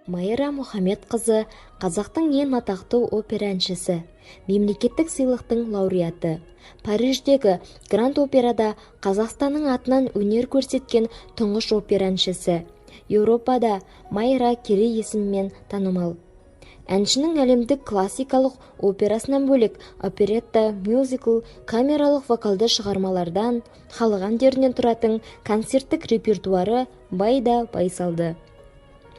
Майра Мұхамедқызы қазақтың ең атақты опера әншісі, мемлекеттік сыйлықтың лауреаты. Париждегі Гранд операда Қазақстанның атынан өнер көрсеткен тұңғыш опера әншісі. Еуропада Майра Керей есімімен танымал. Әншінің әлемдік классикалық операсынан бөлек оперетта, мюзикл, камералық вокалды шығармалардан, халық әндерінен тұратын концерттік репертуары бай да байсалды.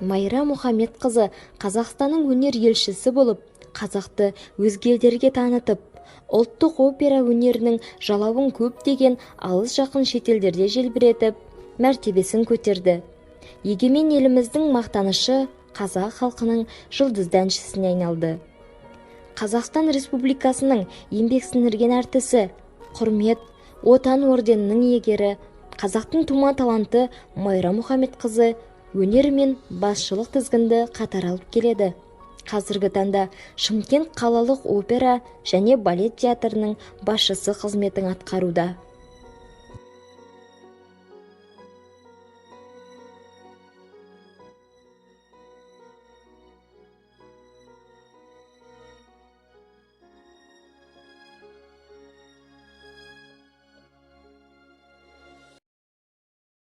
Майра Мұхамедқызы Қазақстанның өнер елшісі болып, қазақты өзге елдерге танытып, ұлттық опера өнерінің жалауын көптеген алыс жақын шетелдерде желбіретіп, мәртебесін көтерді. Егемен еліміздің мақтанышы қазақ халқының жұлдызды әншісіне айналды. Қазақстан Республикасының еңбек сіңірген әртісі, құрмет, отан орденінің иегері, қазақтың тума таланты Майра Мұхамедқызы өнер мен басшылық тізгінді қатар алып келеді. Қазіргі таңда Шымкент қалалық опера және балет театрының басшысы қызметін атқаруда.